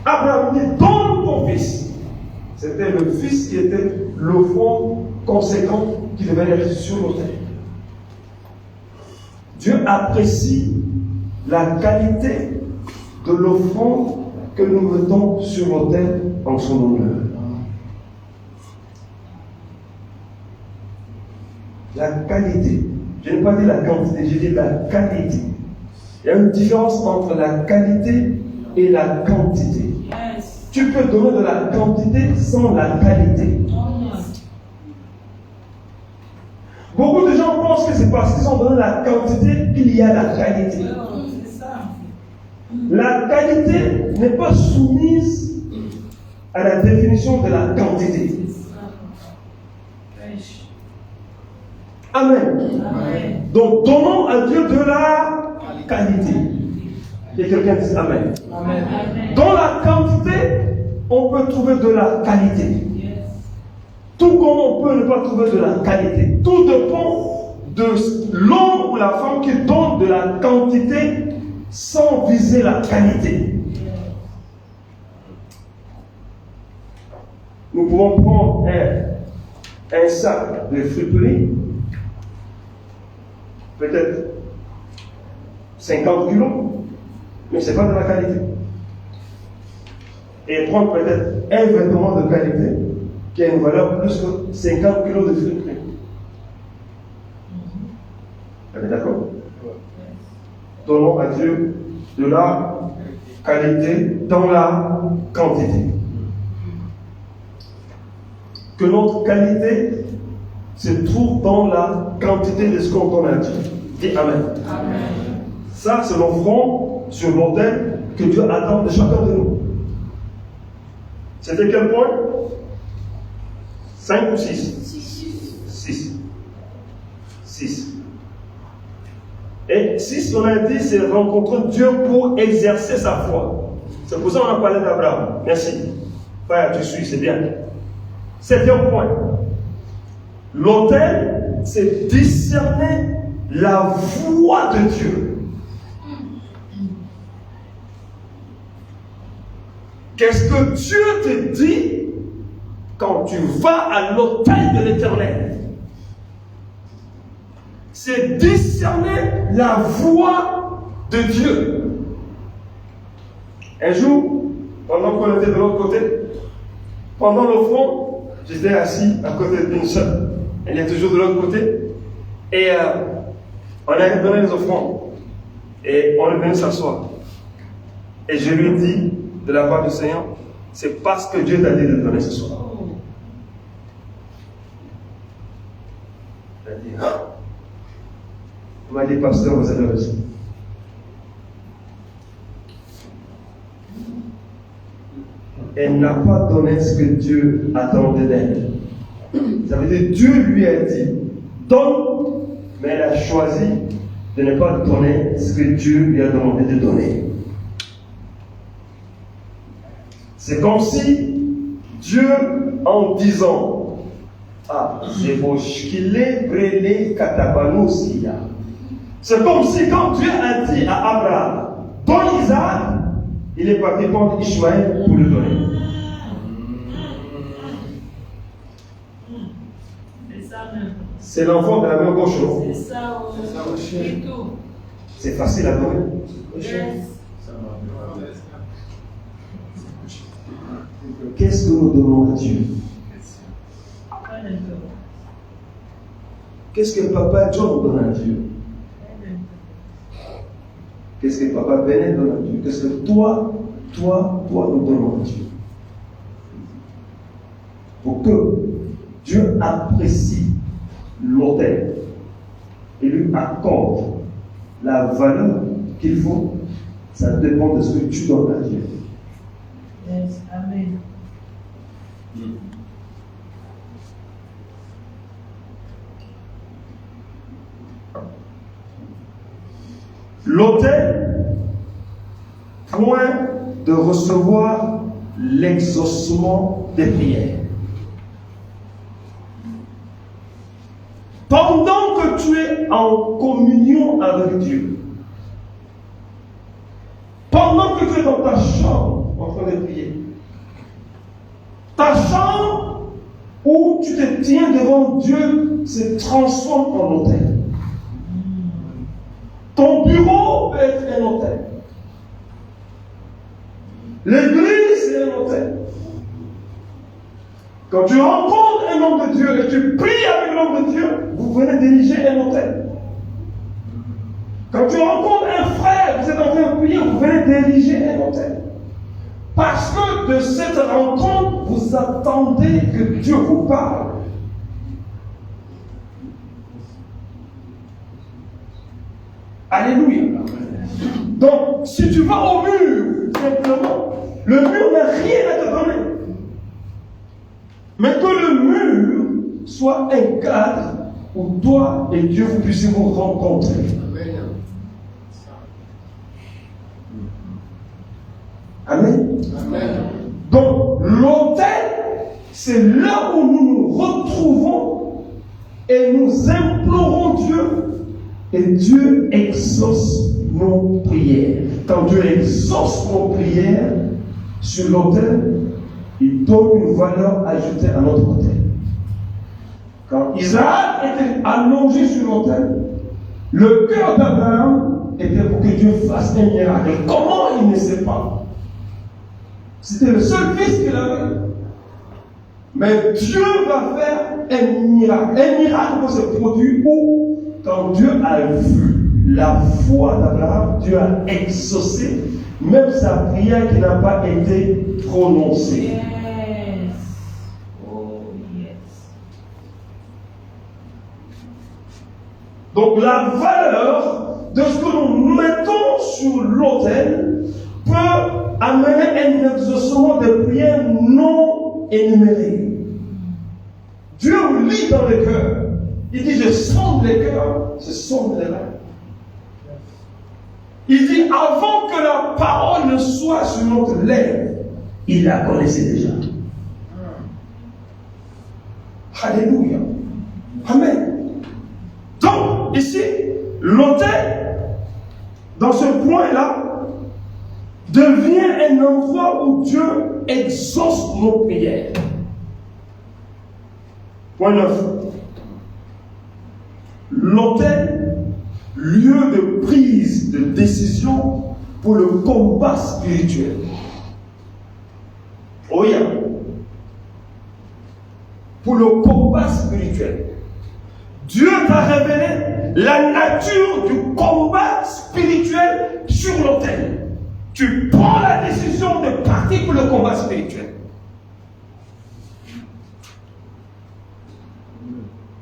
Abraham dit, donne ton fils. C'était le fils qui était l'offrande conséquent qui devait être sur l'autel. Dieu apprécie la qualité de l'offrande que nous mettons sur l'autel en son honneur. La qualité. Je n'ai pas dit la quantité, j'ai dit la qualité. Il y a une différence entre la qualité et la quantité. Yes. Tu peux donner de la quantité sans la qualité. Beaucoup de gens pensent que c'est parce qu'ils ont donné la quantité qu'il y a la qualité. La qualité n'est pas soumise à la définition de la quantité. Amen. Amen. Donc, donnons à Dieu de la qualité. Et quelqu'un dit Amen. Amen. Dans la quantité, on peut trouver de la qualité. Tout comme on peut ne pas trouver de la qualité. Tout dépend de l'homme ou la femme qui donne de la quantité sans viser la qualité. Nous pouvons prendre un sac de friperie, peut-être 50 kilos, mais ce n'est pas de la qualité. Et prendre peut-être un vêtement de qualité qui a une valeur plus que 50 kilos de friperie. Vous êtes d'accord? Donnons à Dieu de la qualité dans la quantité. Que notre qualité se trouve dans la quantité de ce qu'on donne à Dieu. Dis Amen. Amen. Ça, c'est l'offrande sur l'autel que Dieu attend de chacun de nous. C'était quel point? 5 ou 6? 6. 6. Et 6, on a dit, c'est rencontrer Dieu pour exercer sa foi. C'est pour ça qu'on a parlé d'Abraham. Merci. Frère, tu suis, c'est bien. 7e point. L'autel, c'est discerner la voix de Dieu. Qu'est-ce que Dieu te dit quand tu vas à l'autel de l'Éternel? C'est discerner la voix de Dieu. Un jour, pendant qu'on était de l'autre côté, pendant l'offrande, j'étais assis à côté d'une sœur. Elle est toujours de l'autre côté. Et on a donné les offrandes. Et on est venu s'asseoir. Et je lui ai dit, de la part du Seigneur, c'est parce que Dieu t'a dit de donner ce soir. Elle a dit, ah. Il m'a dit, pasteur, vous avez raison. Elle n'a pas donné ce que Dieu attendait d'elle. Ça veut dire, Dieu lui a dit, donne, mais elle a choisi de ne pas donner ce que Dieu lui a demandé de donner. C'est comme si Dieu, en disant, ah, c'est vos shkile brele katabanousia. C'est comme si quand Dieu a dit à Abraham, donne Isaac, il est parti prendre Ishmaël pour le donner. C'est l'enfant de la main gauche. C'est ça, c'est facile à donner. Qu'est-ce que nous donnons à Dieu? Qu'est-ce que Papa John donne à Dieu? Qu'est-ce que Papa Benet donne à Dieu? Qu'est-ce que toi, nous donnons à Dieu? Pour que Dieu apprécie l'autel et lui accorde la valeur qu'il faut, ça dépend de ce que tu donnes à Dieu. Yes, Amen. L'autel, point de recevoir l'exaucement des prières. Pendant que tu es en communion avec Dieu, pendant que tu es dans ta chambre en train de prier, où tu te tiens devant Dieu se transforme en autel. Ton bureau peut être un autel. L'église, c'est un autel. Quand tu rencontres un homme de Dieu et tu pries avec l'homme de Dieu, vous venez diriger un autel. Quand tu rencontres un frère, vous êtes en train de prier, vous venez diriger un autel. Parce que de cette rencontre, vous attendez que Dieu vous parle. Alléluia. Donc, si tu vas au mur, simplement, le mur n'a rien à te donner. Mais que le mur soit un cadre où toi et Dieu vous puissiez vous rencontrer. Amen. Amen. Donc, l'autel, c'est là où nous nous retrouvons et nous implorons Dieu. Et Dieu exauce nos prières. Quand Dieu exauce nos prières sur l'autel, il donne une valeur ajoutée à notre autel. Quand Isaac était allongé sur l'autel, le cœur d'Abraham était pour que Dieu fasse un miracle. Comment il ne sait pas? C'était le seul fils qu'il avait. Mais Dieu va faire un miracle. Un miracle va se produire où, quand Dieu a vu la foi d'Abraham, Dieu a exaucé même sa prière qui n'a pas été prononcée. Yes. Oh, yes. Donc la valeur de ce que nous mettons sur l'autel peut amener un exaucement de prières non énumérées. Dieu lit dans le cœur. Il dit, je sonde les cœurs, je sonde les reins. Il dit, avant que la parole ne soit sur notre lèvre, il la connaissait déjà. Alléluia. Amen. Donc, ici, l'autel, dans ce point-là, devient un endroit où Dieu exauce nos prières. Point 9. L'autel, lieu de prise de décision pour le combat spirituel. Oh yeah. Pour le combat spirituel. Dieu t'a révélé la nature du combat spirituel sur l'autel. Tu prends la décision de partir pour le combat spirituel.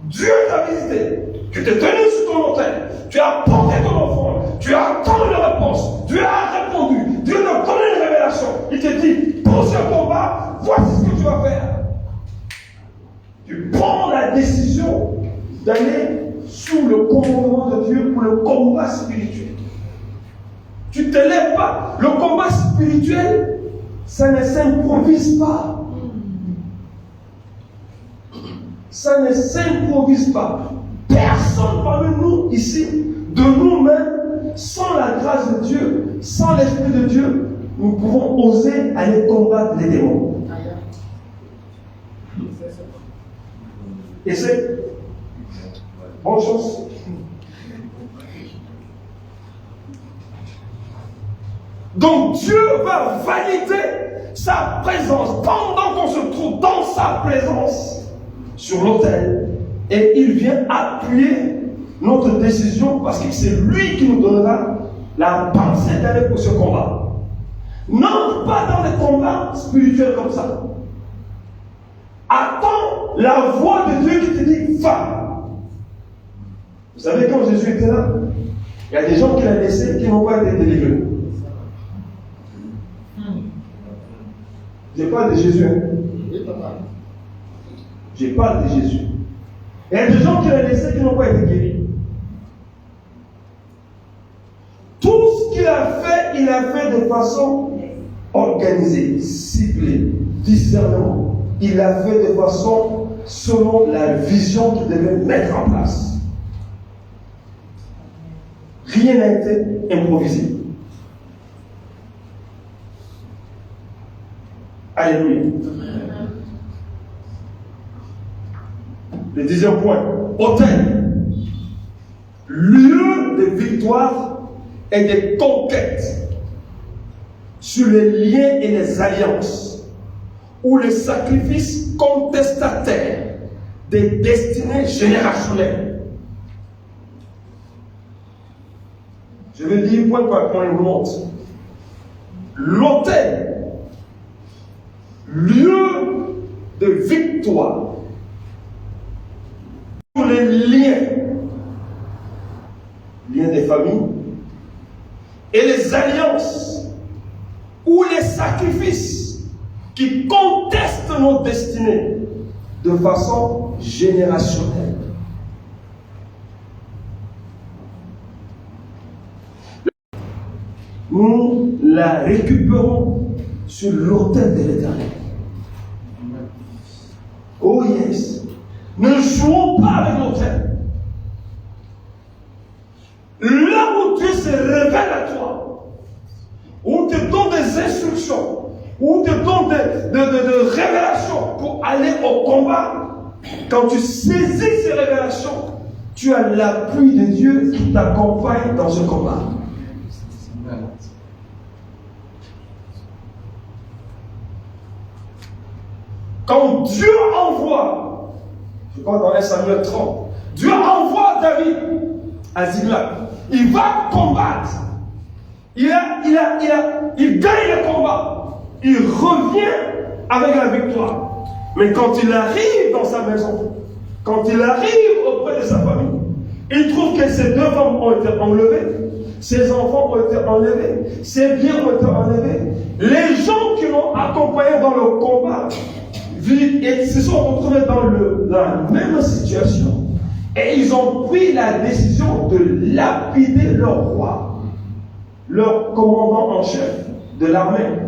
Dieu t'a visité. Tu t'es tenu sur ton autel. Tu as porté ton offrande. Tu as attendu la réponse. Dieu a répondu. Dieu t'a donné une révélation. Il te dit, pour ce combat, voici ce que tu vas faire. Tu prends la décision d'aller sous le commandement de Dieu pour le combat spirituel. Tu ne te lèves pas. Le combat spirituel, ça ne s'improvise pas. Ça ne s'improvise pas. Personne parmi nous ici, de nous-mêmes, sans la grâce de Dieu, sans l'Esprit de Dieu, nous pouvons oser aller combattre les démons. Et c'est bonne chance. Donc Dieu va valider sa présence pendant qu'on se trouve dans sa présence sur l'autel, et il vient appuyer notre décision parce que c'est lui qui nous donnera la pensée d'aller pour ce combat. N'entre pas dans les combats spirituels comme ça. Attends la voix de Dieu qui te dit va. Vous savez, quand Jésus était là, il y a des gens qu'il a laissés qui n'ont pas été délivrés. Je parle de Jésus. Je parle de Jésus. Il y a des gens qu'il a laissés qui n'ont pas été guéris. Tout ce qu'il a fait, il a fait de façon organisée, ciblée, discernement. Il a fait de façon selon la vision qu'il devait mettre en place. Rien n'a été improvisé. Alléluia. Le 10e point, autel. Lieu de victoire et de conquête sur les liens et les alliances, ou les sacrifices contestataires des destinées générationnelles. Je vais dire point par point et vous montre. L'autel, lieu de victoire pour les liens des familles et les alliances ou les sacrifices qui contestent nos destinées de façon générationnelle. Nous la récupérons sur l'autel de l'Éternel. Oh yes. Ne jouons pas avec l'autel. Là où Dieu se révèle à toi, où te donne des instructions, où te donne des révélations pour aller au combat, quand tu saisis ces révélations, tu as l'appui de Dieu qui t'accompagne dans ce combat. Quand Dieu envoie, je crois dans 1 Samuel 30, Dieu envoie David à Ziklag. Il va combattre. Il gagne le combat. Il revient avec la victoire. Mais quand il arrive dans sa maison, quand il arrive auprès de sa famille, il trouve que ses 2 femmes ont été enlevées, ses enfants ont été enlevés, ses biens ont été enlevés. Les gens qui l'ont accompagné dans le combat et se sont retrouvés dans la même situation. Et ils ont pris la décision de lapider leur roi, leur commandant en chef de l'armée,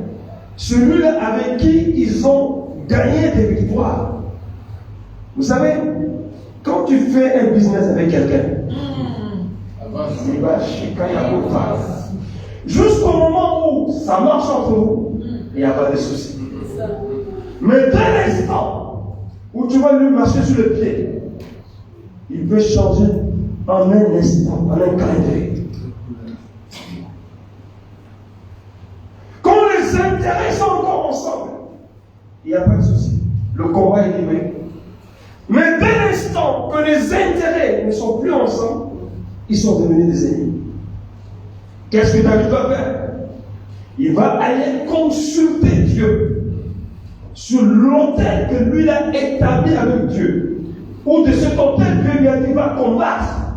celui-là avec qui ils ont gagné des victoires. Vous savez, quand tu fais un business avec quelqu'un, jusqu'au moment où ça marche entre vous, il n'y a pas de souci. Mais dès l'instant où tu vas lui marcher sur le pied, il peut changer en un instant, en un clin d'œil. Quand les intérêts sont encore ensemble, il n'y a pas de souci. Le combat est livré. Mais dès l'instant que les intérêts ne sont plus ensemble, ils sont devenus des ennemis. Qu'est-ce que David va faire? Il va aller consulter Dieu sur l'autel que lui a établi avec Dieu. Ou de cet autel, Dieu lui a dit va combattre.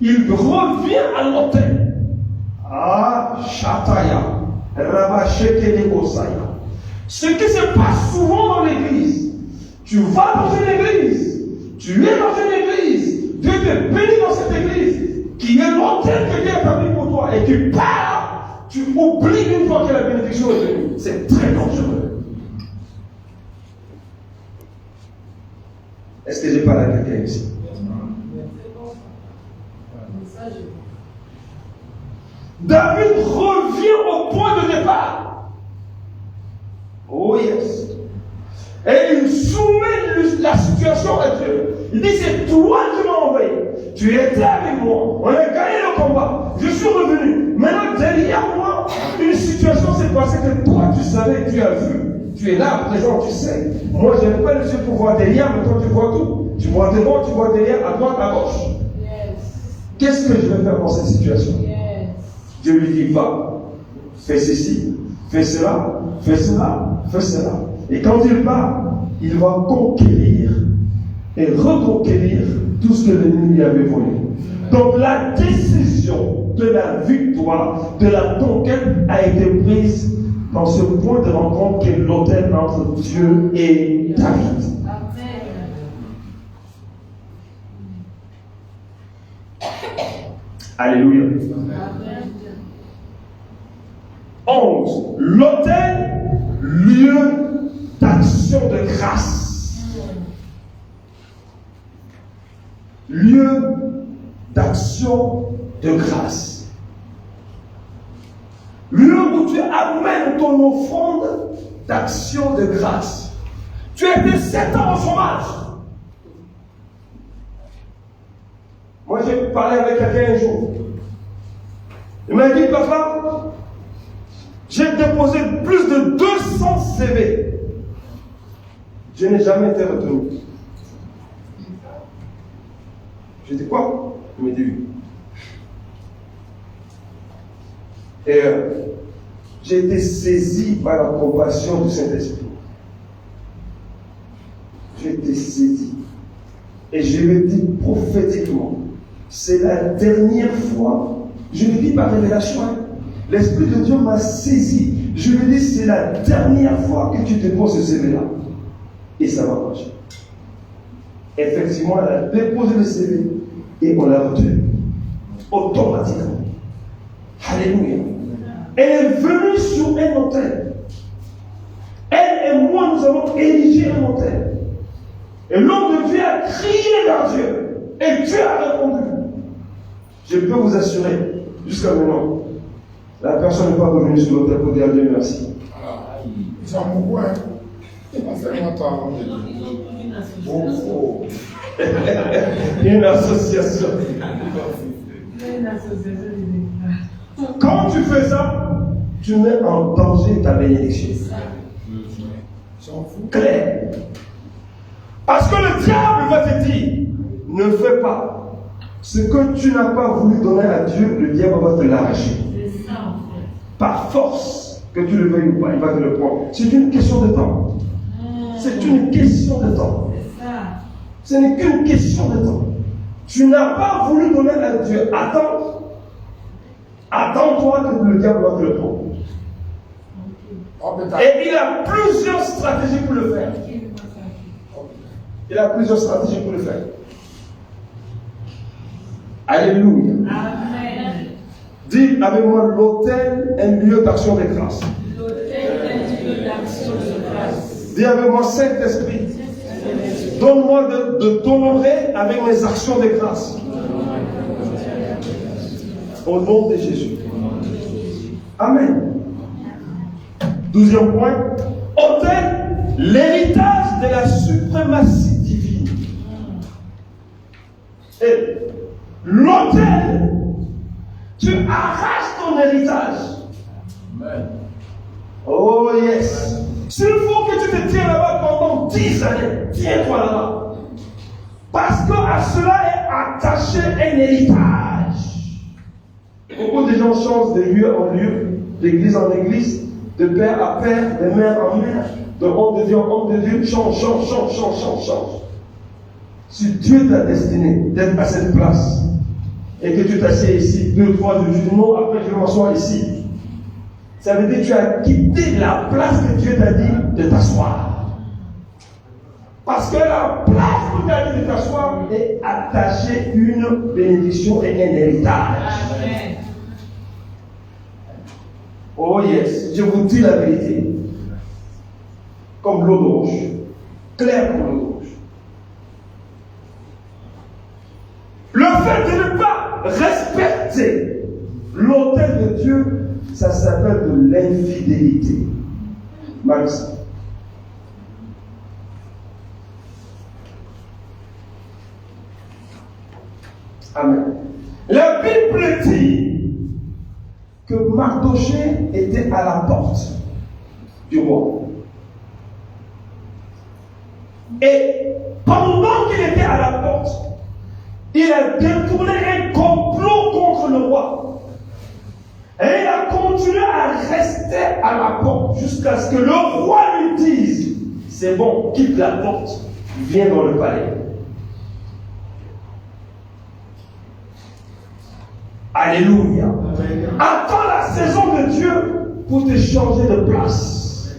Il revient à l'autel. Ah, Shataya, Rabasheke Osaya. Ce qui se passe souvent dans l'église, tu vas dans une église, tu es dans une église, Dieu te bénit dans cette église, qui est l'autel que Dieu a établi pour toi, et tu pars, tu oublies une fois que la bénédiction est venue. C'est très dangereux. Est-ce que j'ai parlé à quelqu'un ici? David revient au point de départ. Oh yes. Et il soumet la situation à Dieu. Il dit, c'est toi qui m'as envoyé. Tu étais avec moi. On a gagné le combat. Je suis revenu. Maintenant, derrière moi, une situation s'est passée que toi, tu savais, tu as vu. Tu es là, présent, tu sais. Moi, je n'ai pas le yeux pour voir derrière, mais toi, tu vois tout. Tu vois devant, tu vois derrière, à droite, à gauche. Yes. Qu'est-ce que je vais faire dans cette situation? Yes. Dieu lui dit, va, fais ceci, fais cela, fais cela, fais cela. Et quand il part, il va conquérir et reconquérir tout ce que l'ennemi lui avait volé. Donc la décision de la victoire, de la conquête a été prise dans ce point de rencontre qui est l'autel entre Dieu et David. Alléluia. Amen. 11. L'autel, lieu d'action de grâce. Lieu d'action de grâce. Lieu où tu amènes ton offrande d'action de grâce. Tu étais 7 ans au chômage. parlé avec quelqu'un un jour. Il m'a dit, papa, j'ai déposé plus de 200 CV. Je n'ai jamais été retenu. J'ai dit quoi? Il m'a dit oui. Et j'ai été saisi par la compassion du Saint-Esprit. J'ai été saisi. Et je le dis prophétiquement. C'est la dernière fois. Je le dis par révélation. L'Esprit de Dieu m'a saisi. Je lui dis, c'est la dernière fois que tu déposes ce CV-là. Et ça va marcher. Effectivement, elle a déposé le CV et on l'a retenu. Automatiquement. Alléluia. Elle est venue sur un autel. Elle et moi, nous avons érigé un autel. Et l'homme de Dieu a crié vers Dieu. Et Dieu a répondu. Je peux vous assurer, jusqu'à maintenant, la personne n'est pas revenue sur l'autel pour dire à Dieu merci. Ils ont beaucoup, hein. Ça fait longtemps. Beaucoup. Une association. Quand tu fais ça, tu mets en danger ta bénédiction. Clair. Parce que le diable va te dire, ne fais pas. Ce que tu n'as pas voulu donner à Dieu, le diable va te l'arracher. Par force, que tu le veuilles ou pas, il va te le prendre. C'est une question de temps. C'est une question de temps. Ce n'est qu'une question de temps. Tu n'as pas voulu donner à Dieu. Attends. Attends-toi que le diable va te le prendre. Et il a plusieurs stratégies pour le faire. Il a plusieurs stratégies pour le faire. Alléluia. Amen. Dis avec moi, l'autel est un lieu d'action de grâce. L'autel est un lieu d'action de grâce. Dis avec moi, Saint-Esprit, donne-moi de t'honorer avec mes actions de grâce. Au nom de Jésus. Amen. 12e point. Autel, l'héritage de la suprématie divine. Et l'autel, tu arraches ton héritage. Amen. Oh yes. S'il faut que tu te tiens là-bas pendant 10 années, tiens-toi là-bas. Parce qu'à cela est attaché un héritage. Beaucoup de gens changent de lieu en lieu, d'église en église, de père à père, de mère en mère, de homme de Dieu en homme de Dieu, change. Si Dieu t'a destiné d'être à cette place, et que tu t'assieds ici 2, 3 jours, tu dis non, après je vais m'asseoir ici. Ça veut dire que tu as quitté la place que Dieu t'a dit de t'asseoir. Parce que la place où tu as dit de t'asseoir est attachée une bénédiction et un héritage. Amen. Oh yes, je vous dis la vérité. Comme l'eau de roche. Clair comme l'eau de roche. Le fait de ne pas respecter l'autel de Dieu, ça s'appelle de l'infidélité. Max. Amen. La Bible dit que Mardochée était à la porte du roi. Et pendant qu'il était à la porte, il a détourné un complot contre le roi. Et il a continué à rester à la porte jusqu'à ce que le roi lui dise, c'est bon, quitte la porte, viens dans le palais. Alléluia. Attends la saison de Dieu pour te changer de place.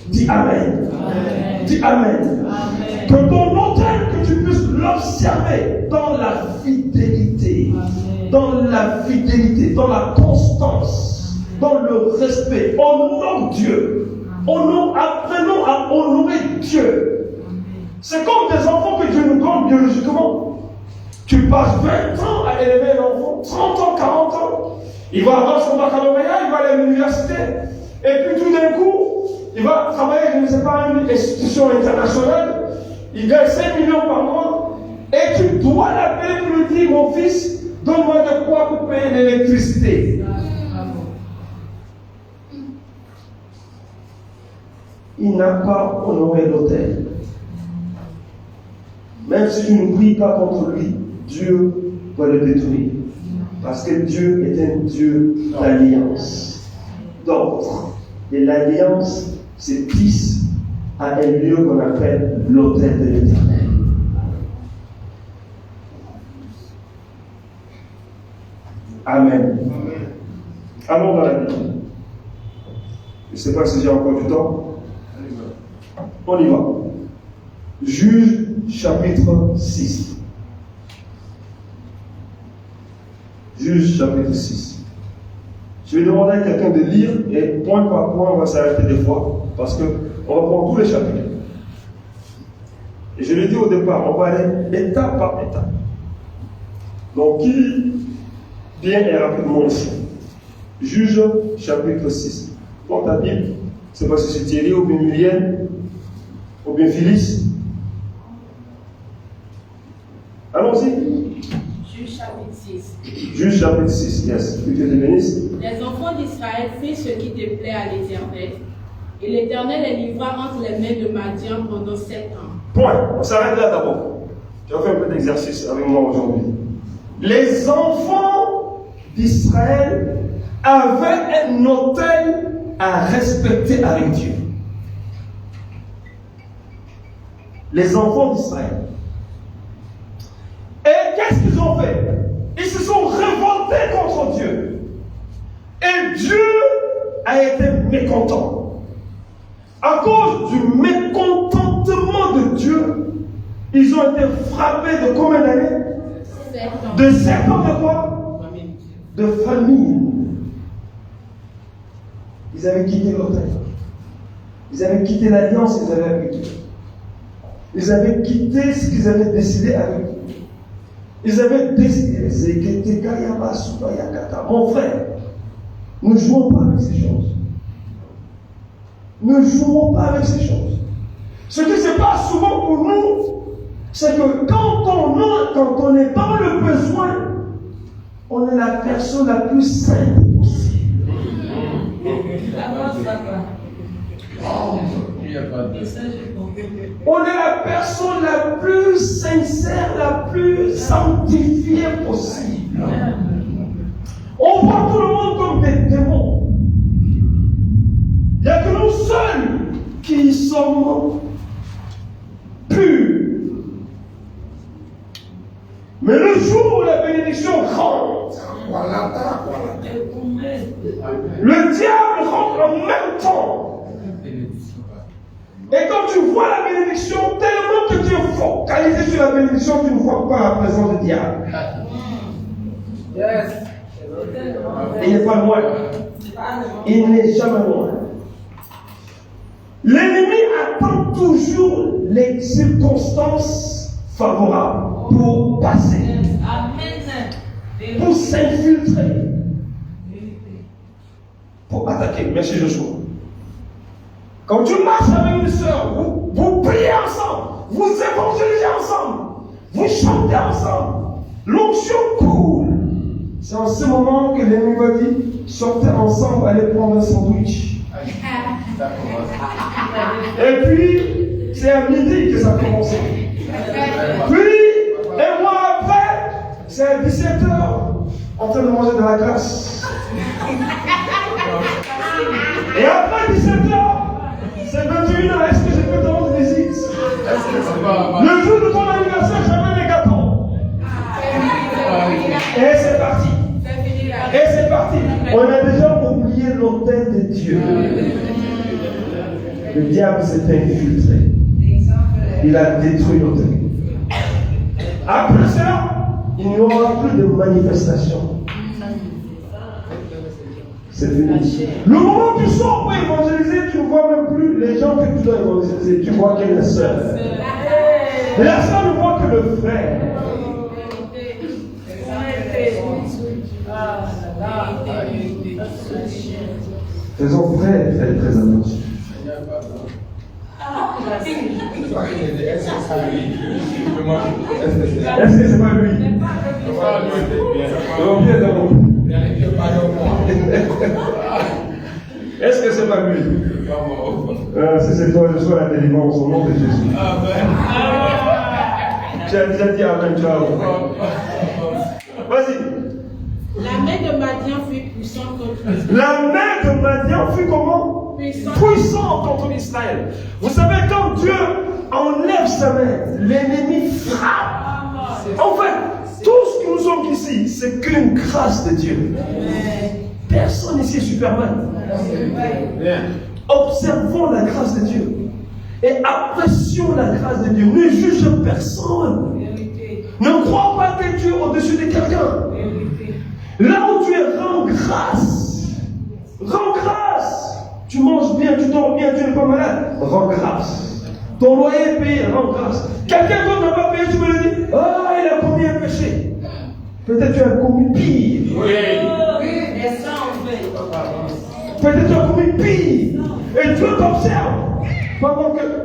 Dis Amen. Amen. Dis Amen. Amen. Que ton autel, que tu puisses l'observer dans la fidélité. Amen. Dans la fidélité, dans la constance, dans le respect. Honore Dieu. Apprenons à honorer Dieu. C'est comme des enfants que Dieu nous donne biologiquement. Tu passes 20 ans à élever un enfant, 30 ans, 40 ans. Il va avoir son baccalauréat, il va aller à l'université. Et puis tout d'un coup, il va travailler, je ne sais pas, une institution internationale. Il gagne 5 millions par mois. Et tu dois l'appeler pour lui dire, mon fils, donne-moi de quoi pour payer l'électricité. Il n'a pas honoré l'autel. Même si tu ne pries pas contre lui, Dieu va le détruire. Parce que Dieu est un Dieu d'alliance, d'ordre. Et l'alliance se tisse à un lieu qu'on appelle l'autel de l'Éternel. Amen. Allons dans la Bible. Je ne sais pas si j'ai encore du temps. On y va. Juge chapitre 6. Juge chapitre 6. Je vais demander à quelqu'un de lire et point par point, on va s'arrêter des fois parce qu'on va prendre tous les chapitres. Et je l'ai dit au départ, on va aller étape par étape. Donc, qui vient et rapidement ici? Juge chapitre 6. Prends ta Bible. Je ne sais pas si c'est Thierry ou bien Milienne ou bien Phyllis. Allons-y. Juge chapitre 6. Juge chapitre 6, yes. Que Dieu te bénisse. Les enfants d'Israël firent ce qui te plaît à l'Éternel. Et l'Éternel les livra entre les mains de Madian pendant 7 ans. Point. On s'arrête là d'abord. Tu vas faire un peu d'exercice avec moi aujourd'hui. Les enfants d'Israël avaient un autel à respecter avec Dieu. Les enfants d'Israël. Et qu'est-ce qu'ils ont fait? Ils se sont révoltés contre Dieu. Et Dieu a été mécontent. À cause du mécontentement de Dieu, ils ont été frappés de combien d'années? 7 ans. De 7 ans de quoi? De famine. Ils avaient quitté l'autel. Ils avaient quitté l'alliance qu'ils avaient avec Dieu. Ils avaient quitté ce qu'ils avaient décidé avec Dieu. Ils avaient décidé. Mon frère, ne jouons pas avec ces choses. Ne jouons pas avec ces choses. Ce qui se passe souvent pour nous, c'est que quand on est dans le besoin, on est la personne la plus simple possible. On est la personne la plus sincère, la plus sanctifiée possible. On voit tout le monde comme des démons. Il n'y a que nous seuls qui sommes purs. Mais le jour où la bénédiction rentre, le diable rentre en même temps. Et quand tu vois la bénédiction, tellement que tu es focalisé sur la bénédiction, tu ne vois pas la présence du diable. Yes. Il n'est pas loin. Il n'est jamais loin. L'ennemi attend toujours les circonstances favorables pour passer, pour s'infiltrer, pour attaquer. Merci Joshua. Quand tu marches avec une soeur, vous priez ensemble, vous évangélisez ensemble, vous chantez ensemble, l'onction coule. C'est en ce moment que l'ennemi va dire, sortez ensemble, allez prendre un sandwich. Et puis, c'est à midi que ça commence. Puis, un mois après, c'est à 17h, en train de manger de la glace. Et après 17h, c'est 21h, est-ce que je peux te rendre visite? Le jour de ton anniversaire, j'amène les gâteaux. Et c'est parti. Et c'est parti. On a déjà oublié l'autel de Dieu. Le diable s'est infiltré. Il a détruit l'autel. Après ça, il n'y aura plus de manifestation. C'est fini. Le moment où tu sors pour évangéliser, tu ne vois même plus les gens que tu dois évangéliser. Tu vois qu'il y a la sœur. La sœur ne voit que le frère. Faisons très attention. Est-ce que c'est pas lui? Est-ce que c'est pas lui? Si c'est toi, je sois la délivrance au nom de Jésus. Tu as déjà dit amen, tu as. Vas-y. La main de Madian fut puissante contre Israël. La main de Madian fut comment? Puissante contre Israël. Vous savez, quand Dieu enlève sa main, l'ennemi frappe. En fait, tout ce que nous sommes ici, c'est qu'une grâce de Dieu. Personne ici est Superman. Observons la grâce de Dieu et apprécions la grâce de Dieu. Ne juge personne. Ne crois pas que tu es au-dessus de quelqu'un. Là où tu es, rends grâce. Rends grâce. Tu manges bien, tu dors bien, tu n'es pas malade. Rends grâce. Ton loyer est payé, rends grâce. Quelqu'un d'autre n'a pas payé, tu me le dis. Ah, il a commis un péché. Peut-être tu as commis pire. Peut-être tu as commis pire. Et Dieu t'observe.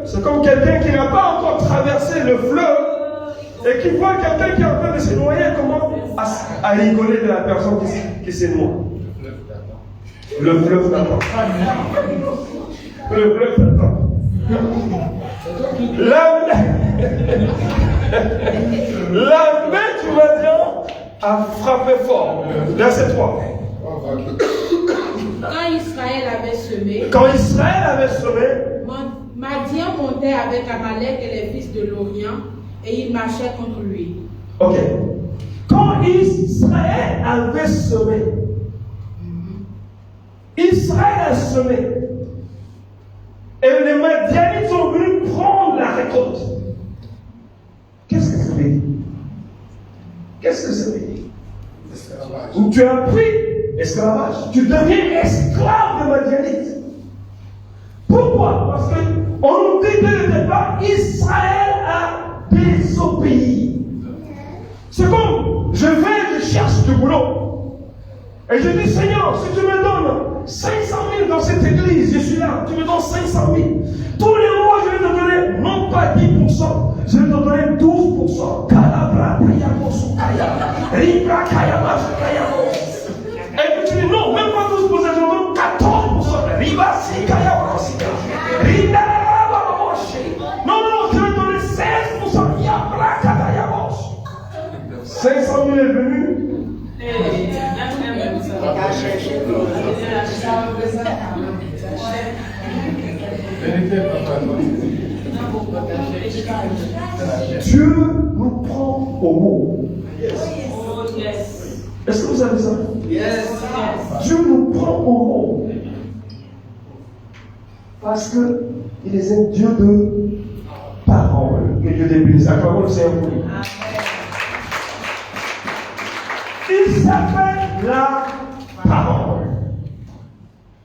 C'est comme quelqu'un qui n'a pas encore traversé le fleuve et qui voit quelqu'un qui est en train de se noyer, comment à rigoler de la personne qui se noie. Le fleuve t'attend. Le fleuve t'attend. La main du Madian a frappé fort. Verset 3. Quand Israël avait semé, Madian montait avec Amalek et les fils de l'Orient et il marchait contre lui. Ok. Quand Israël avait semé, Israël a semé. Et les Madianites sont venus prendre la récolte. Qu'est-ce que ça veut dire? Qu'est-ce que ça veut dire? Esclavage. Tu as pris esclavage. Tu deviens esclave de Madianites. Pourquoi? Parce qu'on nous dit dès le départ, Israël a désobéi. C'est comme, je cherche du boulot. Et je dis, Seigneur, si tu me donnes 500 000 dans cette église, je suis là, tu me donnes 500 000. Tous les mois, je vais te donner, non pas 10%, je vais te donner 12%. Kalabra, Kayamosu, Kaya, Ribra, Kayamasu, Kayamos. Et puis tu dis, non, même pas 12%, je te donne 14%. Riba, si, Kayamos, Ribra, non, je vais te donner 16%. Yabra, Kayamos. 500 000 est venu. Dieu nous prend au mot. Est-ce que vous savez ça? Dieu nous prend au mot. Parce qu'il est un Dieu de parole. Que Dieu te bénisse. Acclamons le Seigneur pour lui. Il s'appelle la parole.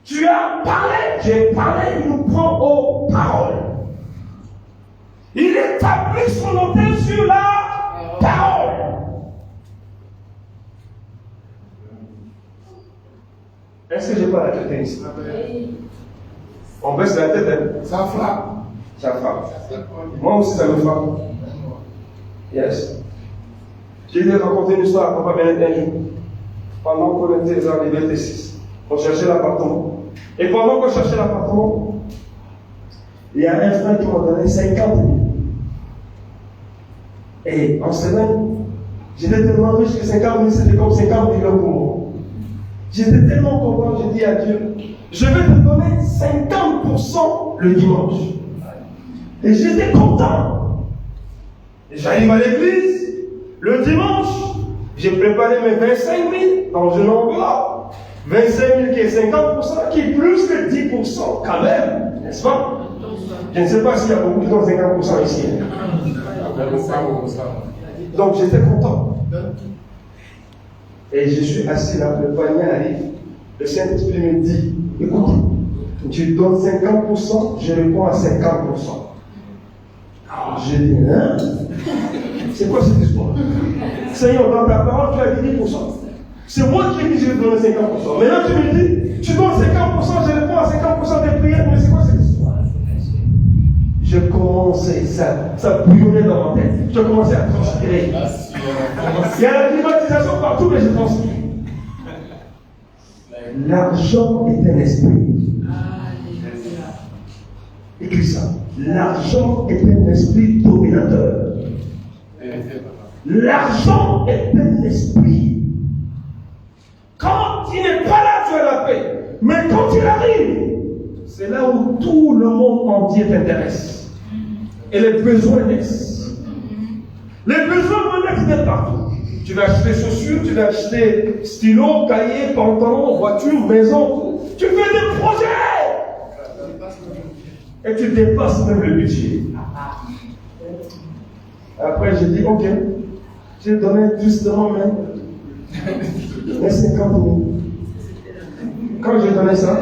Tu as parlé, j'ai parlé, il nous prend aux paroles. Il établit son hôtel sur la parole. Est-ce que j'ai pas la tête ici? On baisse la tête, hein? Ça frappe. Ça frappe. Moi aussi, ça me frappe. Yes. J'ai raconté une histoire à Papa Bennett un jour. Pendant qu'on était dans les 26, on cherchait l'appartement. Et pendant qu'on cherchait l'appartement, il y a un frère qui m'a donné 50 000. Et en semaine, j'étais tellement riche que 50 000 c'était comme 50 kilos pour moi. J'étais tellement content, j'ai dit à Dieu, je vais te donner 50% le dimanche. Et j'étais content. Et j'arrive à l'église. Le dimanche, j'ai préparé mes 25 000 dans une enveloppe. 25 000 qui est 50%, qui est plus que 10% quand même, n'est-ce pas? Je ne sais pas s'il y a beaucoup qui donnent 50% ici. Donc j'étais content. Et je suis assis là, le panier arrive. Le Saint-Esprit me dit, écoute, tu donnes 50%, je réponds à 50%. J'ai dit, hein? C'est quoi cette histoire? Seigneur, dans ta parole, tu as dit 10%. C'est moi qui ai dit que je vais donner 50%. Maintenant, tu me dis, tu donnes 50%, je réponds à 50% des prières, mais c'est quoi cette histoire? Je commencé, ça bouillonnait dans ma tête. Je commençais à transpirer. Il y a la climatisation partout, mais je transpire. L'argent est un esprit. Écris ça. L'argent est un esprit dominateur. L'argent est un esprit. Quand il n'est pas là, tu as la paix. Mais quand il arrive, c'est là où tout le monde entier t'intéresse. Et les besoins naissent. Les besoins naissent de partout. Tu vas acheter chaussures, tu vas acheter stylo, cahier, pantalon, voiture, maison. Tu fais des projets. Et tu dépasses même le budget. Après, j'ai dit, ok, j'ai donné justement mes 50 000. Quand j'ai donné ça,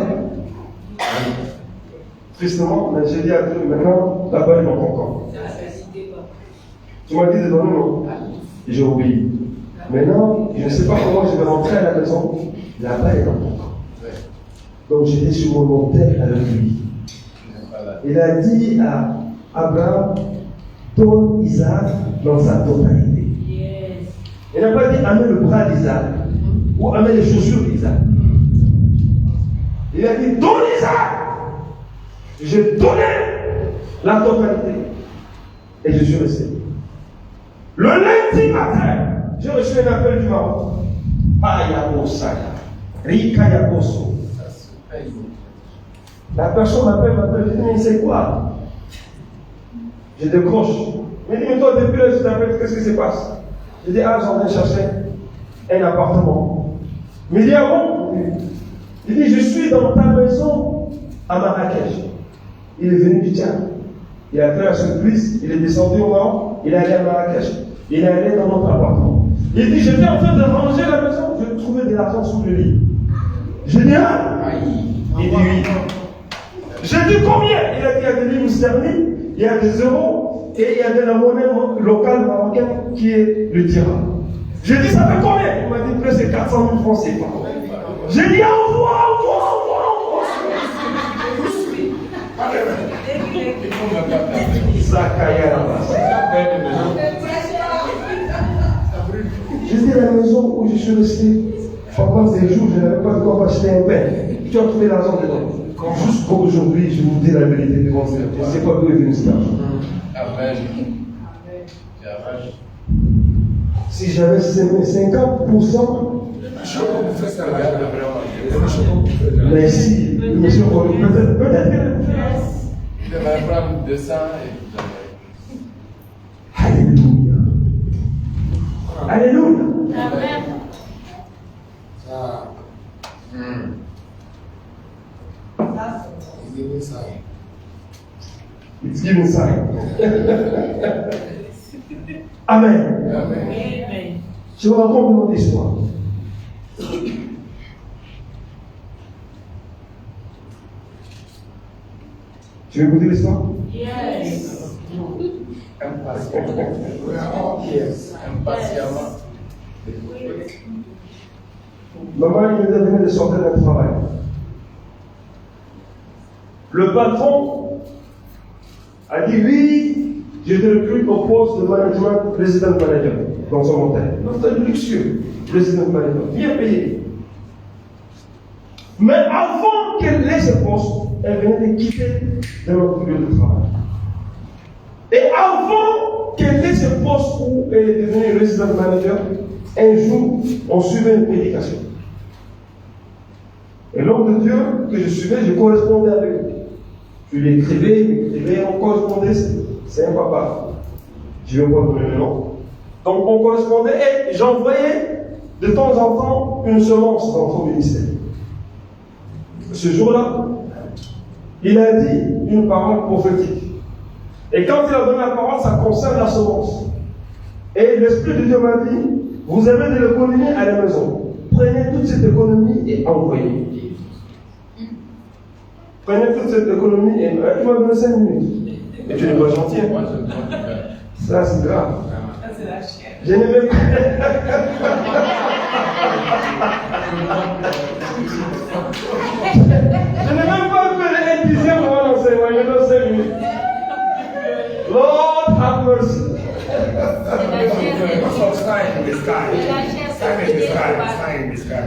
tristement, j'ai dit à Dieu, maintenant, là-bas, il manque encore. Tu m'as dit de donner, non? J'ai oublié. Maintenant, je ne sais pas comment je vais rentrer à la maison. Là-bas, il manque encore. Donc, j'étais sur mon montel avec lui. Il a dit à Abraham, donne Isaac dans sa totalité. Il n'a pas dit amène le bras d'Isaac ou amène les chaussures d'Isaac. Il a dit donne Isaac. J'ai donné la totalité. Et je suis resté. Le lundi matin, j'ai reçu un appel du Maroc. Ayabosaya, Rikayaboso. La personne m'appelle, je dis, mais c'est quoi? Je décroche. Il me dit, mais toi, depuis là, je t'appelle, qu'est-ce qui se passe? Je dis, ah, j'en ai cherché un appartement. Il me dit, ah bon? Il dit, je suis dans ta maison à Marrakech. Il est venu du Tchad. Il a fait la surprise, il est descendu au Maroc, il est allé à Marrakech. Il est allé dans notre appartement. Il dit, j'étais en train de ranger la maison, je trouvais de l'argent sous le lit. J'ai dit, ah? Il dit, oui. J'ai dit combien? Il a dit, il y a des livres sterling, il y a des euros, et il y a de la monnaie locale marocaine qui est le dirham. J'ai dit, ça fait combien? Il m'a dit, plus c'est 400 000 francs, c'est pas. J'ai dit, envoie. J'étais à la maison où je suis resté pendant des jours, je n'avais pas de quoi acheter un pain. Tu as trouvé l'argent dedans. Juste pour aujourd'hui, je vous dis la vérité devant Dieu. Je ne sais pas d'où est venu cet argent. Amen. Si j'avais 50%, merci, monsieur, peut-être. Il devrait prendre 200 et vous Alléluia. Alléluia. Amen. It's giving sign. Amen. Amen. Je vous raconte une autre histoire. Tu veux écouter l'histoire? Yes. impatiemment. Maman, il venait de sortir d'un travail. Le patron a dit oui, j'étais le plus au poste de management, resident manager dans son hôtel. L'hôtel luxueux, resident manager, bien payé. Mais avant qu'elle ait ce poste, elle venait de quitter notre lieu de travail. Et avant qu'elle ait ce poste où elle est devenue resident manager, un jour, on suivait une prédication. Et l'homme de Dieu que je suivais, je correspondais avec lui. Je lui écrivais, on correspondait, c'est un papa. Je ne vais pas donner le nom. Donc on correspondait et j'envoyais de temps en temps une semence dans son ministère. Ce jour-là, il a dit une parole prophétique. Et quand il a donné la parole, ça concerne la semence. Et l'Esprit de Dieu m'a dit, vous avez de l'économie à la maison. Prenez toute cette économie et envoyez. Prenez toute cette économie et tu m'as donné 5 minutes. Et tu n'es pas gentil. Ça, c'est grave. Je n'ai même pas. Je n'ai même pas fait un dixième avant l'enseignement. Il y a 5 minutes. the sky. Sign in the sky. Sign in the sky.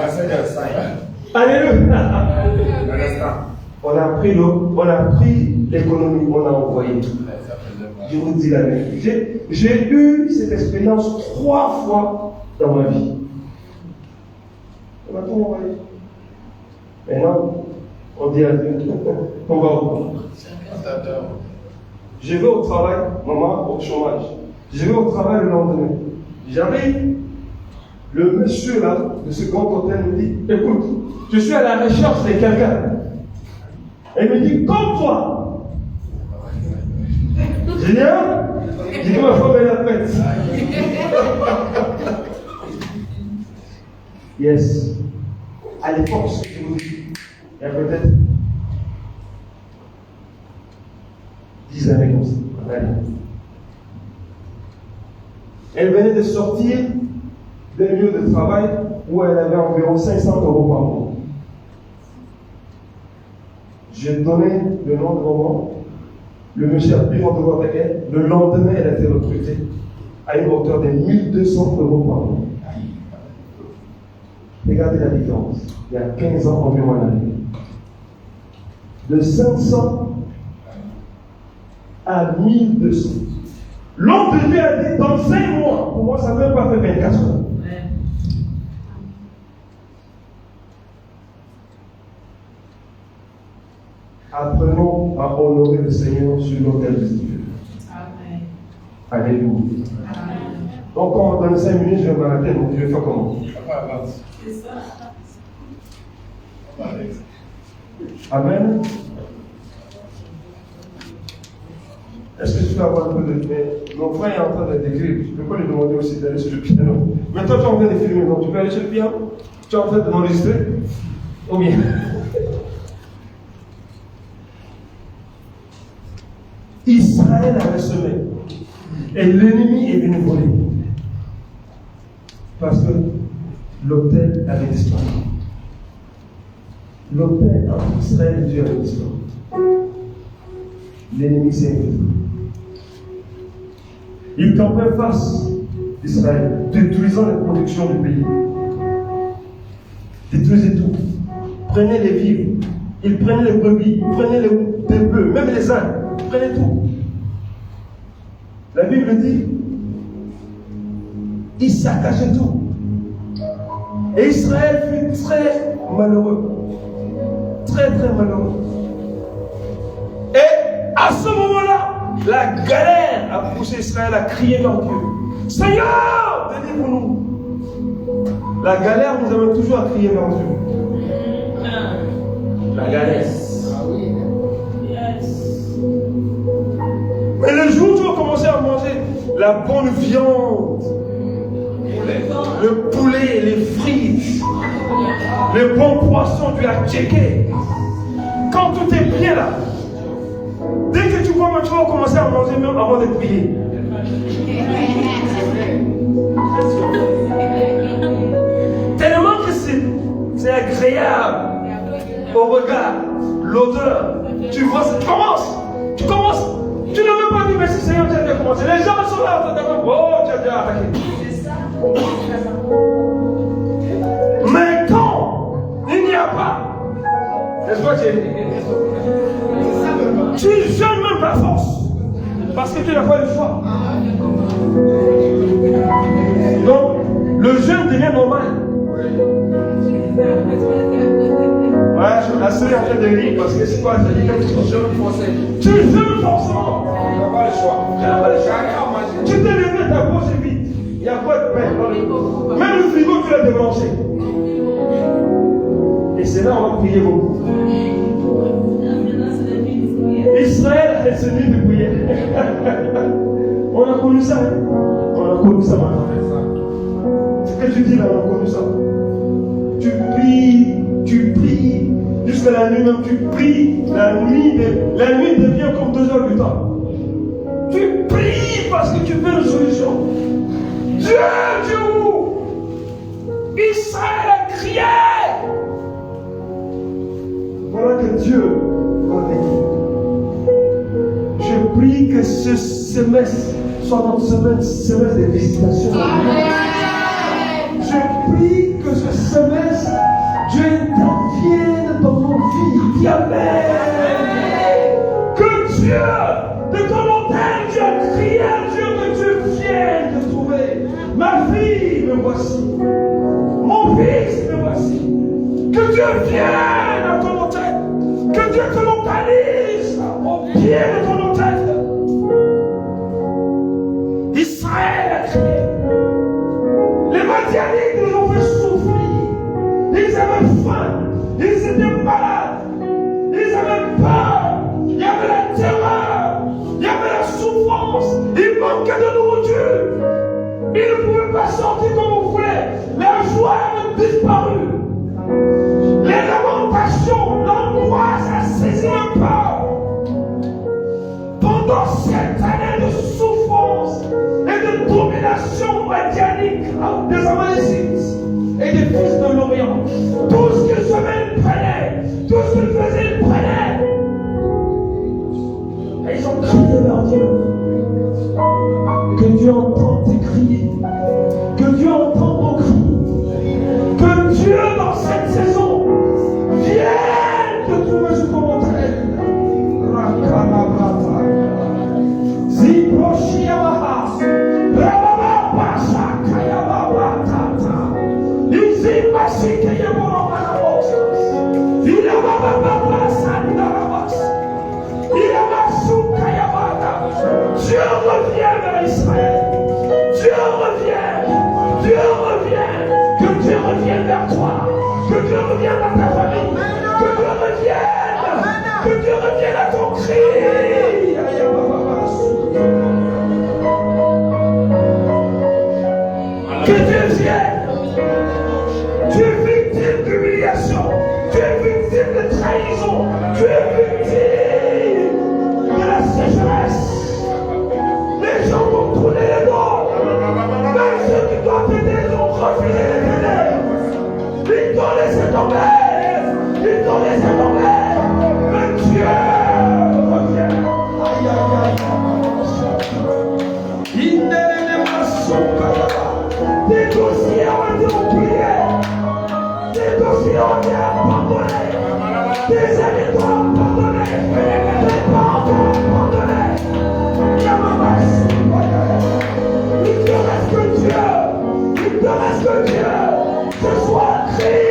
I said a sign. Alléluia. Understand? On a pris l'économie, on a envoyé tout. Je vous dis la vérité. J'ai eu cette expérience 3 fois dans ma vie. On a tout envoyé. Maintenant, on dit à Dieu, on va au bout. Je vais au travail, maman, au chômage. Je vais au travail le lendemain. J'arrive, le monsieur là, de ce grand hôtel me dit, écoute, je suis à la recherche de quelqu'un. Elle me dit, comme toi. Je dis, hein? Je dis, ma femme est la fête. Yes. À l'époque, ce que je vous dis, il y a peut-être 10 années comme ça. Elle venait de sortir d'un lieu de travail où elle avait environ 500 € par mois. J'ai donné le nom de maman. Le monsieur a pris rendez-vous avec elle. Le lendemain, elle a été recrutée à une hauteur de 1200 € par mois. Regardez la différence. Il y a 15 ans environ en arrière. De 500 à 1200. L'homme de Dieu a dit dans 5 mois. Pour moi, ça ne peut pas faire 24 heures. Apprenons à honorer le Seigneur sur l'autel de Dieu. Amen. Alléluia. Amen. Donc, quand on donne 5 minutes, je vais m'arrêter. Donc, je vais faire comment? C'est ça. Amen. Est-ce que tu peux avoir un peu de... Mais mon frère est en train de décrire. Je ne peux pas lui demander aussi d'aller sur le piano. Mais toi, tu es en train de filmer, donc tu peux aller sur le piano? Tu es en train de m'enregistrer? Ou bien? Israël avait semé. Et l'ennemi est venu voler. Parce que l'autel avait disparu. L'autel entre Israël et Dieu avait disparu. L'ennemi s'est infiltré. Il campait face à Israël, détruisant les productions du pays. Détruisait tout. Prenez les vivres. Il prenait les brebis, prenait les bœufs, même les ânes. Prenez tout. La Bible dit, il saccagait tout. Et Israël fut très malheureux. Très très malheureux. Et à ce moment-là, la galère a poussé Israël à crier vers Dieu. Seigneur, délivre-nous. La galère nous amène toujours à crier vers Dieu. La galère. Mais le jour où tu vas commencer à manger la bonne viande, le poulet, les frites, les bons poissons du Tchéké, quand tout est bien là, dès que tu vas commencer à manger même avant de prier. Tellement que c'est agréable au regard, l'odeur. Tu vois, tu commences. Tu n'as même pas dit merci Seigneur, tu as déjà commencé. Les gens sont là en train de oh, tu as déjà attaqué. Mais quand il n'y a pas, n'est-ce pas tu jeûnes même par force. Parce que tu n'as pas le choix. Donc, le jeûne devient normal. Ouais, la sœur est en train de rire parce que c'est quoi? Ça dit que tu jeûnes forcé. Tu jeûnes forcément. Tu n'as pas le choix. Tu n'as pas le choix. Tu t'es levé, ta bouche est vide. Il n'y a pas de pain. Même le frigo, tu l'as débranché. Et c'est là où on va prier beaucoup. Israël est celui de prier. On a connu ça. Hein? On a connu ça maintenant. Ce que tu dis là, on a connu ça. Tu pries, jusqu'à la nuit même, tu pries. La nuit devient comme 2 heures du temps. Tu pries parce que tu veux une solution. Dieu où? Israël a crié. Voilà que Dieu va venir. Je prie que ce semestre soit notre semestre de visitation. Je prie que ce semestre, Dieu intervienne dans nos vies. Dis Amen. Que Dieu, de ton montagne, Dieu a crié à Dieu, que Dieu vienne te trouver. Ma fille, me voici. Mon fils, me voici. Que Dieu vienne à ton montagne. Que Dieu te localise au pied de ton montagne. Israël a crié. Les Madianites nous ont fait souffrir. Ils avaient faim. Ils étaient malades. Ils avaient peur. Il y avait la terreur. Il y avait la souffrance. Il manquait de nourriture. Ils ne pouvaient pas sortir comme on voulait. La joie avait disparu. Les lamentations, l'angoisse a saisi le peur. Pendant cette année de souffrance et de domination madianique des Amalécites et des fils de l'Orient, tout ce qu'ils faisaient, ils prenaient. Tout ce qu'ils faisaient, ils prenaient. Et ils ont crié vers Dieu. Que Dieu entende tes cris. Que Dieu entende vos cris. Que Dieu, dans cette saison, vienne te trouver sur ton montagne. Rakanabrata. Zibroshiamaha. Rabababasha kayababatata. Izimashikeyamoromanabosa. Ilababababasandarabosa. Dieu revient vers Israël. Dieu revient. Dieu revient. Que Dieu revienne vers toi. Que Dieu revienne à ta famille. Que Dieu revienne. Que Dieu revienne à ton cri. Que Dieu vienne. Tu es victime d'humiliation. Tu es victime de trahison. Tu es victime de la sécheresse. Les gens vont tourner les dos. Même ceux qui doivent t'aider, ils ont refusé de t'aider. Ils t'ont laissé tomber. Ils t'ont laissé tomber. Mais Dieu revient. Aïe, aïe, aïe. Tes dossiers ont été oubliés. Tes dossiers ont été abandonnés. Tes amis t'ont abandonné. Tes parents t'ont abandonné. Il te reste que Dieu. Il te reste que Dieu. Ce soit cri.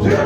Dieu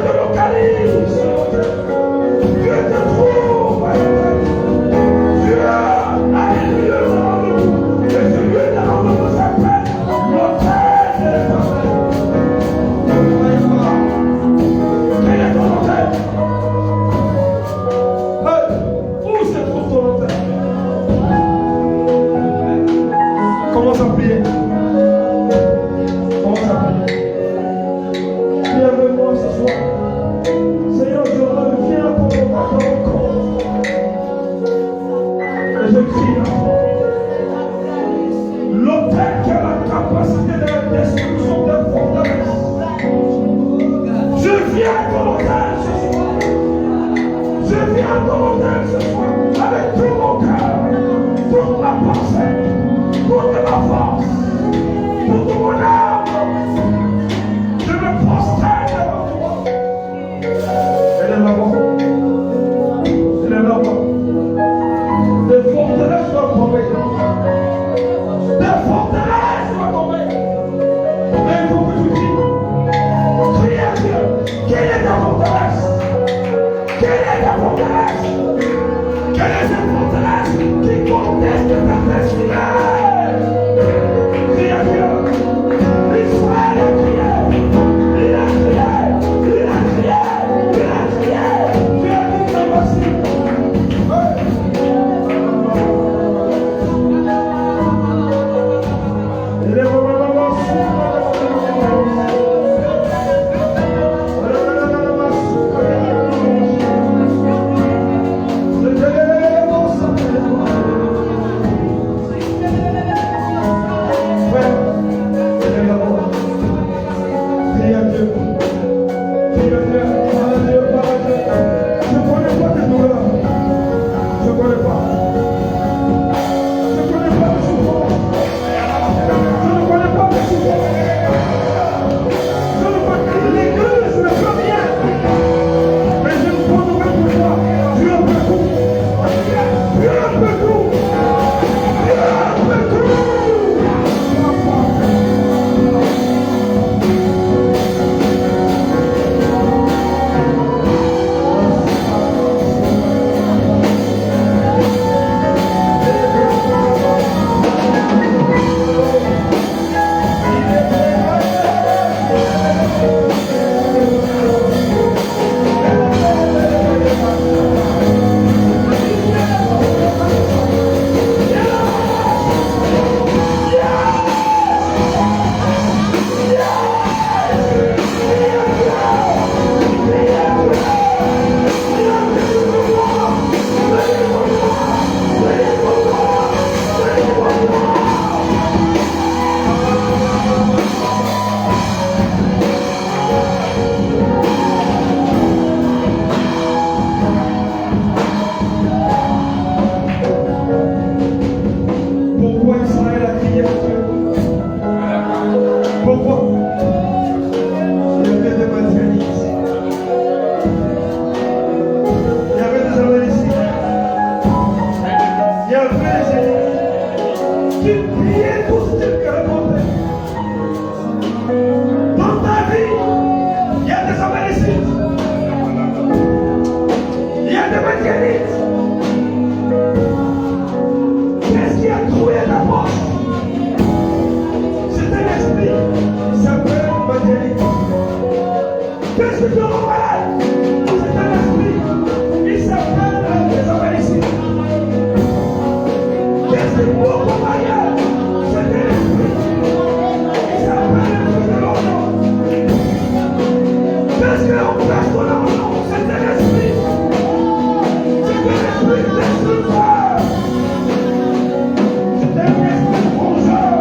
esprit de rebelle, c'est un esprit. Il s'appelle ici. Qu'est-ce que pour comparer? C'est un esprit. Il s'appelle l'esprit de l'ordre. Qu'est-ce qu'on place dans l'argent? C'est un esprit. C'est un esprit destructeur. C'est un esprit rongeur.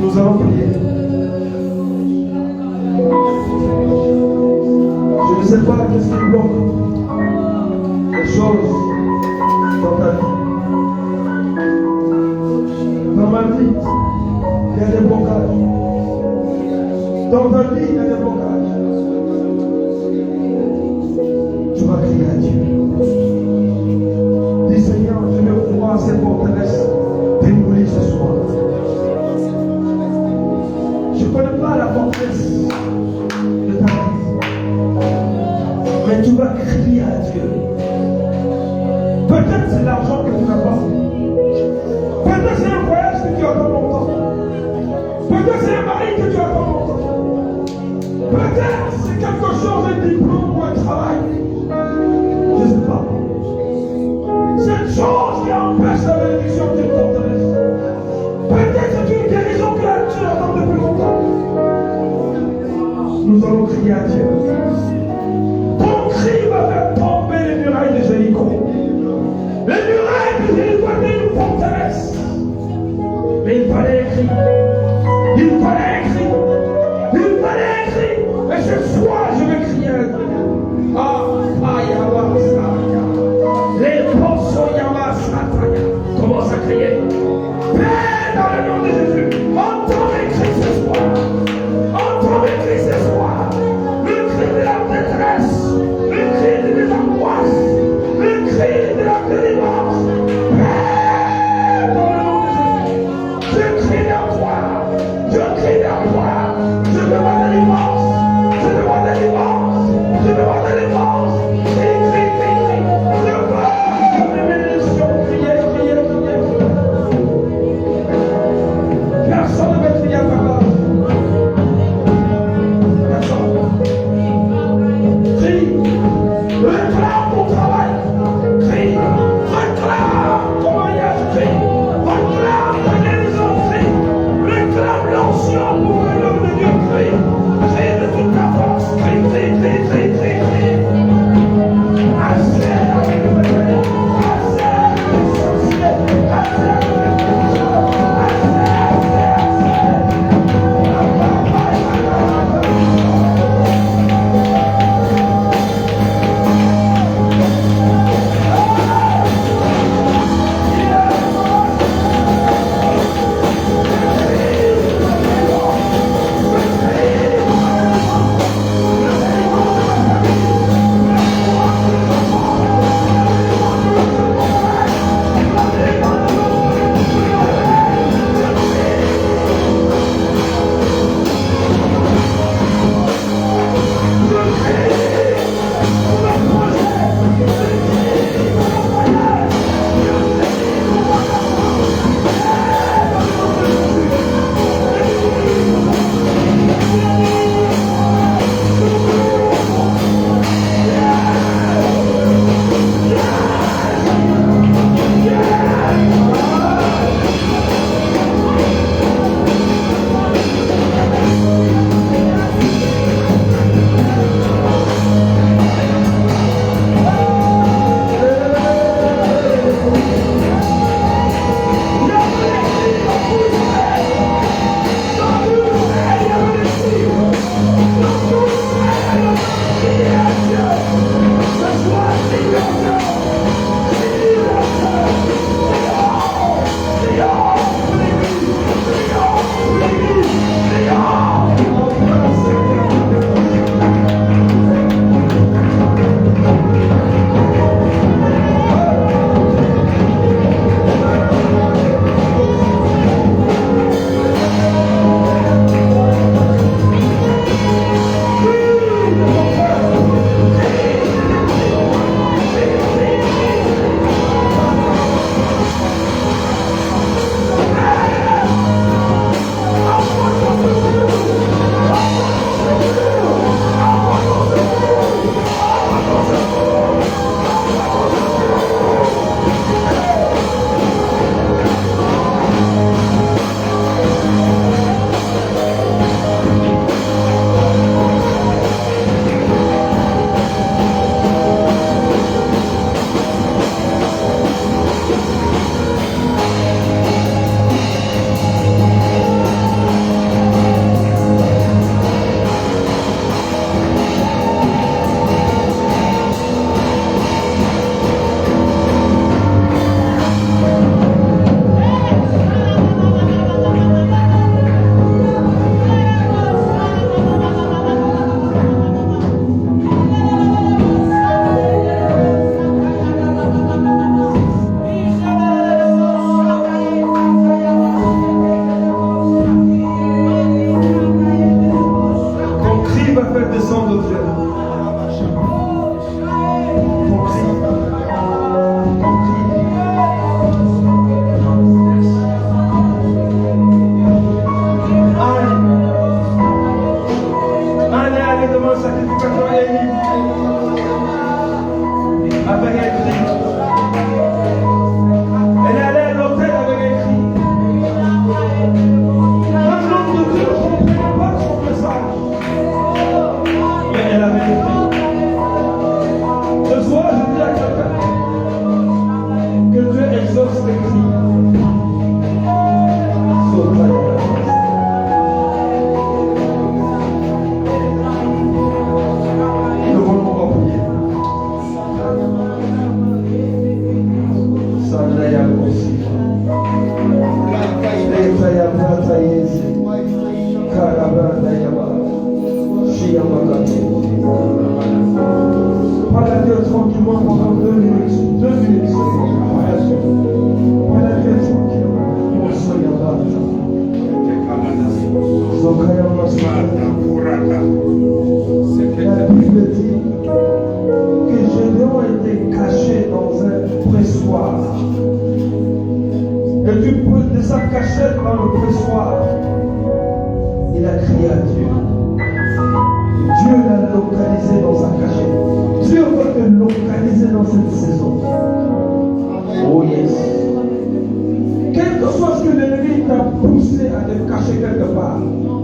Nous allons prier. Je ne sais pas qu'est-ce qui bloque les choses dans ta vie. Dans ma vie, il y a des blocages. Dans ta vie, il y a des blocages. Tu vas crier à Dieu. Dis Seigneur, je me vois ces forteresses démolies ce soir. Je ne connais pas la forteresse de ta vie. Mais tu vas crier à Dieu. Peut-être c'est l'argent que tu n'as pas. Peut-être c'est un voyage que tu attends longtemps. Peut-être c'est un mari que tu attends longtemps. Peut-être c'est quelque chose, un diplôme ou un travail. Je ne sais pas. Cette chose qui empêche la bénédiction d'une forteresse. Peut-être c'est une guérison que tu attends depuis longtemps. Nous allons crier à Dieu. Ton cri va faire tomber les murailles de Jéricho. Les murailles de Jéricho étaient une forteresse. Mais il fallait écrire. Il fallait écrire. Il fallait écrire. Et ce soir, je vais crier à Dieu. Ah, Ayawa Sataya. Les poissons Yawa Sataya. Commence à crier. Père, dans le nom de Jésus, entends mes cris ce soir. Entends mes cris ce soir. Le cri de la détresse. Le cri de l'angoisse. Le cri de la délivrance. Père, dans le nom de Jésus, je crie vers toi. Je crie vers toi. Je demande délivrance. Je demande délivrance. Je demande délivrance. Crie, crie, crie, crie. Je veux les bénédictions. Priez, priez, priez. Personne ne veut crier à ta place. Personne. Crie. Réclame ton travail. Crie. Réclame ton mariage. Crie. Réclame ta guérison. Crie. Réclame l'ancien pour que l'homme de Dieu crie. Crie de toute ta force. Crie, crie, crie, crie, crie, crie. Assez avec le bébé. Assez avec les sorciers. Assez avec les méchants. soir, je dis à quelqu'un que Dieu exauce les cris. Nous voulons prier. Sandaya aussi. Letaya Prata Yezi. Karabanda Yaba. Shiyamagati. Parle à Dieu tranquillement pendant 2 minutes. 2 minutes. Parle à Dieu tranquillement. La Bible dit que Gédéon était caché dans un pressoir. Et de sa cachette dans le pressoir, il a crié à Dieu. Dieu l'a localisé dans sa cachette. Dieu va te localiser dans cette saison. Oh yes. Quel que soit ce que l'ennemi t'a poussé à te cacher quelque part,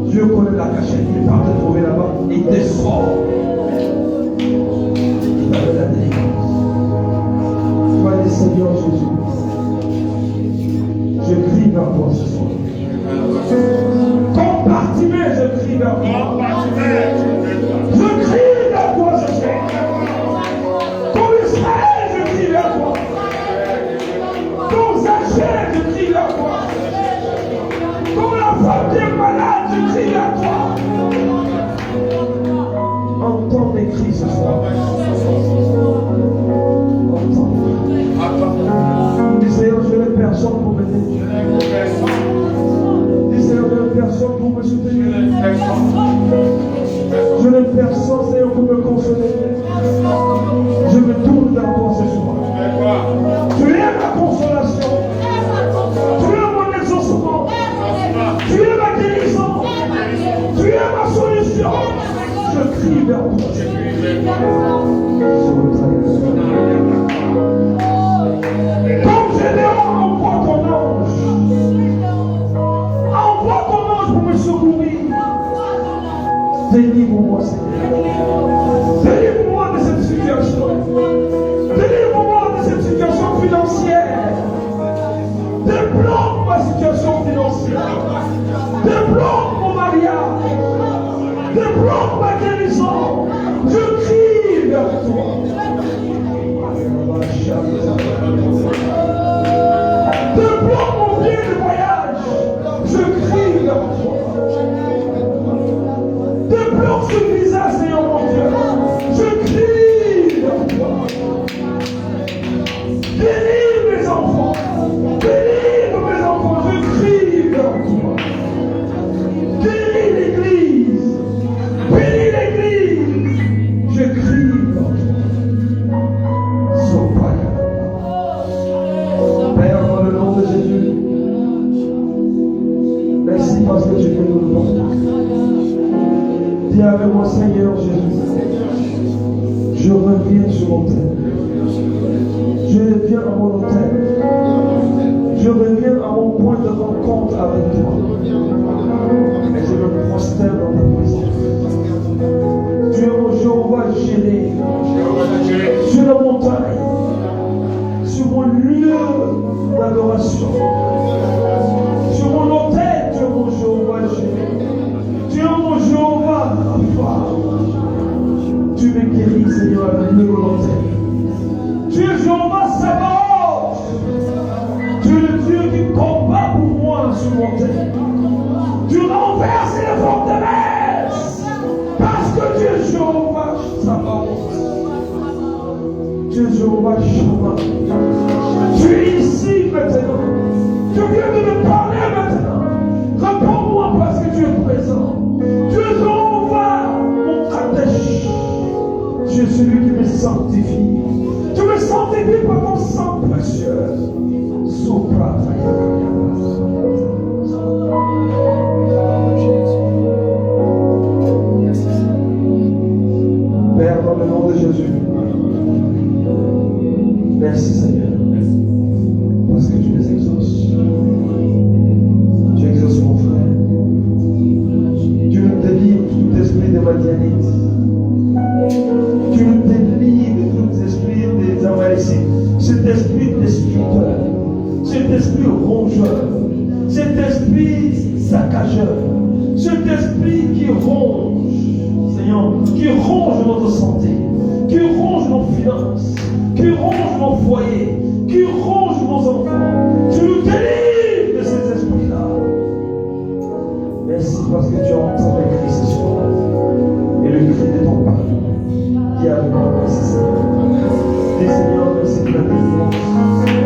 Dieu connaît la cachette. Il part te trouver là-bas. Il te sort. Il va te la délivrance. Sois le Seigneur Jésus. Je crie vers toi ce soir. Compartimé, je crie vers toi. Je crie vers toi ce soir. Comme Israël, je crie vers toi. Comme Zachée, je crie vers toi. Comme la femme qui est malade, je crie vers toi. Entends mes cris ce soir. Entends. Dis Seigneur, je n'ai personne pour m'aider. Dis Seigneur, je n'ai personne pour me soutenir. Je n'ai personne, Seigneur, pour me consoler. Je me tourne vers toi ce soir. Tu es ma consolation. Tu es mon exaucement. Tu es ma guérison. Tu es ma solution. Je crie vers toi. Comme Gédéon, envoie ton ange. Envoie ton ange pour me secourir. Délivre-moi, Seigneur. Délivre-moi de cette situation. Délivre-moi de cette situation financière. Débloque ma situation financière. Débloque mon mariage. Débloque ma guérison. Je crie vers toi. Débloque mon billet de voyage. Je crie vers toi. Débloque ce visa, Seigneur mon Dieu. Je crie vers toi. Délivre mes enfants. Délivre mes enfants. Je crie vers toi. Bénis l'église. Bénis l'église. Je crie vers toi. Père, dans le nom de Jésus, merci parce que tu peux nous le porter. Dis avec moi, Seigneur Jésus, je reviens sur mon terre. Je reviens à mon hôtel. Je reviens à mon point de rencontre avec toi. Et je me prosterne dans ta présence. Tu es mon Jéhovah Jireh. Sur la montagne. Sur mon lieu d'adoration. Sur mon autel, tu es mon Jéhovah Jireh. Tu es mon Jéhovah Rapha. Tu me guéris, Seigneur, avec le autel. Tu es Jéhovah Sabaoth. Tu es le Dieu qui combat pour moi sur mon terre. Tu renverses les forteresses. Parce que tu es Jéhovah Sabaoth. Tu es Jéhovah Shammah. Tu es ici maintenant. Tu viens de me parler maintenant. Réponds-moi parce que tu es présent. Tu es Jéhovah, mon Kadesh. Tu es celui qui me sanctifie. Tu me sanctifies par ton sang précieux. Sopra Père, dans le nom de Jésus, merci Seigneur, parce que tu les exauces. Tu exauces mon frère. Tu nous délivres tout esprit de madianite. Tu nous délivres de tout esprit foyers, qui rongent nos enfants. Tu nous délivres de ces esprits-là. Merci parce que tu as entendu le cri ce soir. Et le cri de ton pardon qui a avec nous, Seigneur. Dis Seigneur, merci pour la délivrance.